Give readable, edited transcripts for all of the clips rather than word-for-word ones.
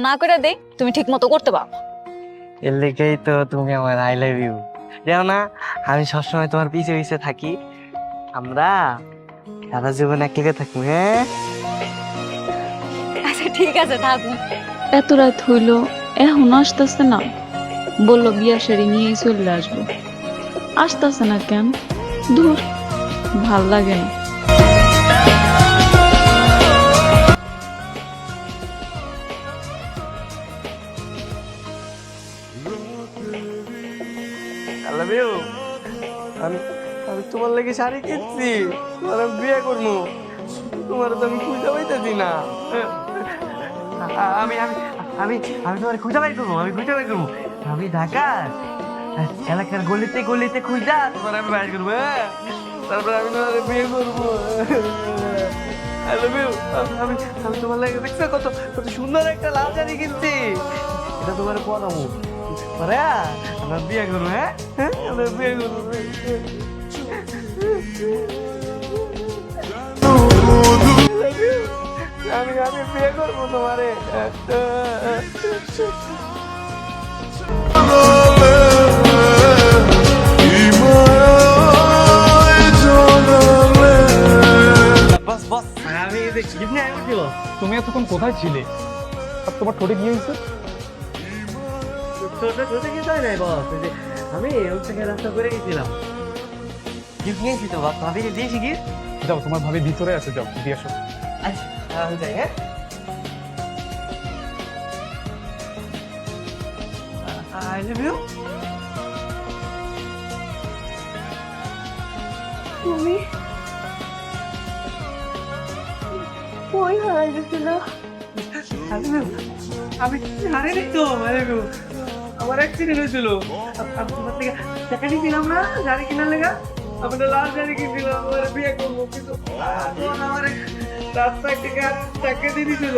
না করে দেই, তুমি ঠিক মতো করতে পারো। এর লেগেই তো তুমি আমার আই লাভ ইউ। জানো না, আমি সবসময় তোমার পিছে পিছে থাকি। আমরা সারা জীবন এক লেগে থাকবো। হ্যাঁ, আচ্ছা ঠিক আছে, থাকুন। এত রাত হইল, এখন আসতেছে না। বললো বিয়া শাড়ি নিয়েই চলে আসবো, আসতেছে না কেন? দূর, ভাল লাগে না। I love you. আমি আমি তোমার লেগে শাড়ি কিনছি, তোমার আমি বিয়ে করবো। তোমার তো আমি খুঁজে পাইতেছি না। আমি আমি আমি আমি তোমার খুঁজে বাই করবো, আমি খুঁজে বাই করবো। আমি ঢাকার এলাকার গলিতে গলিতে খুঁজা তোমার আমি বাইর করবো। হ্যাঁ, তারপর আমি তোমার বিয়ে করবো। I love you. আমি আমি তোমার লাগে দেখছো কত কত সুন্দর একটা লাল শাড়ি কিনছি। এটা তোমার পরাবো, পরে আমরা বিয়ে করবো। হ্যাঁ হ্যাঁ, আমরা বিয়ে করবো। আমি আমি বিয়ে করবো তোমারে। বস বস, আমি গিফট নিয়ে আসছিল। তুমি এতক্ষণ কোথায় ছিলে? আর তোমার ঠোঁটে কি হয়েছে? ছোট ছোট কিছু হয় নাই বস, ওই যে আমি ওর থেকে রাস্তা করে গেছিলাম। গিফট নিয়েছি তো বাপ, ভাবি দিয়েছি গিফট। যাও, তোমার ভাবি ভিতরে আছে, যাও দিয়ে আসো। আচ্ছা আমি যাই। হ্যাঁ, আই লাভ ইউ। তুমি কই হারাই গেছিল? আমি হারিয়ে তো আমার অ্যাক্সিডেন্ট হয়েছিল। আমি তোমার থেকে টাকা নিয়েছিলাম না গাড়ি কেনার লেগা। আমি তো লাল গাড়ি কিনছিলাম, আমার বিয়ে করবো, কিন্তু তখন আমার রাস্তায় থেকে টাকা দিয়ে দিয়েছিল।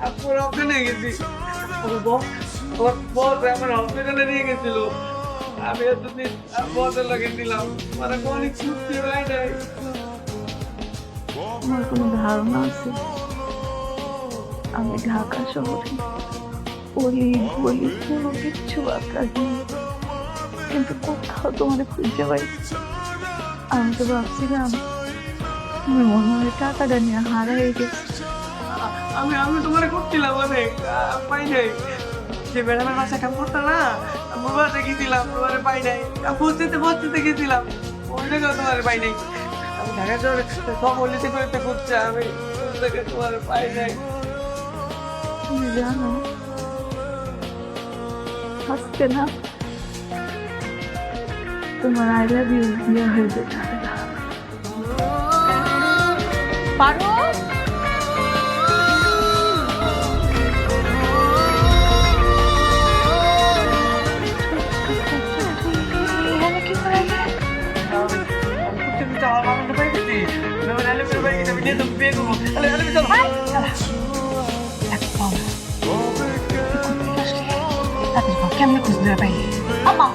আমার অপশন হয়ে গেছি। আমার বস আমার হসপিটালে নিয়ে গেছিল। আমি এতদিন বসের লাগে দিলাম, মানে অনেক সুস্থ হয় নাই। আমার কোনো ধারণা আছে আমি ঢাকা শহরে অলি গলি কোনো কিচ্ছু বাদ রাখিনি, কিন্তু কোথাও তোমাদের খুঁজে পাই। আমি তো ভাবছিলাম তুমি মনে হয় টাকাটা নিয়ে হারাই গেছে। আমি আমি তোমার করছিলাম অনেক, পাই নাই। যে ম্যাডামের বাসায় কাম করতাম না, আমার বাসায় গেছিলাম, তোমার পাই নাই। বসতে গেছিলাম, ওই জায়গায় তোমার পাই নাই। আমি ঢাকা শহরে সব অলিতে করতে করছে, আমি ওই জায়গায় তোমার পাই নাই। তুমি জানো আজকে না তোমার আই লাভ ইউ বিয়ে হয়ে যেতে পারো? এখানে কি করে গেলে? কেমনে খুঁজতে পাই? আমা,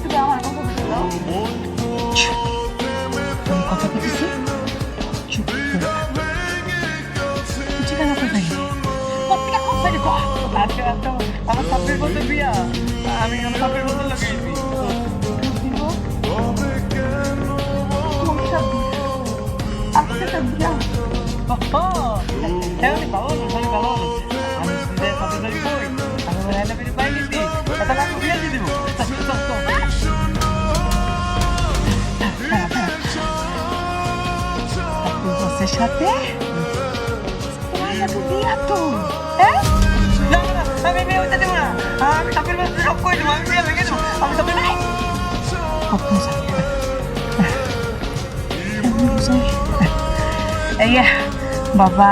তুমি আমার কথা বুঝে দাও। আমি কথা বলতেছি, চুপ করে থাক। তুই ঠিকানা কোথায়? প্রত্যেকে খুব সারি কর। আজকে রাতটা আমার সাপের বলতে বিয়া, আমি আমার সাপের বলতে লাগাইছি। আজকে তো বিয়া। ভালো আমি সাপের বাড়ি কই, আমি আমার এলাকায় পাই গেছি, এটা আমি বিয়ে দিয়ে দিব। বসের সাথে তোমার সাথে বিয়া তো? হ্যাঁ, না না, আমি বিয়ে হতে দেবো না। আমি সাপের বাড়িতে সব করে দেবো, আমি বিয়ে ভেঙে দেবো। আমি সাপের নাই বাবা।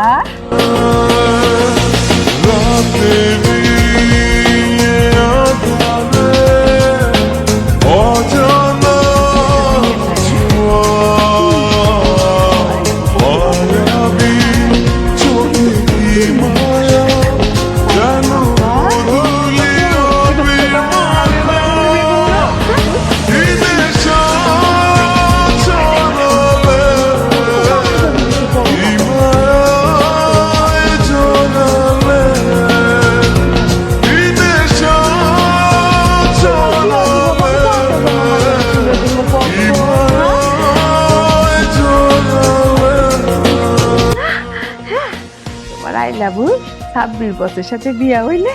তোমার আইলাবু 26 বছরের সাথে বিয়া হইলে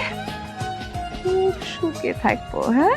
খুব সুখে থাকবো, হ্যাঁ?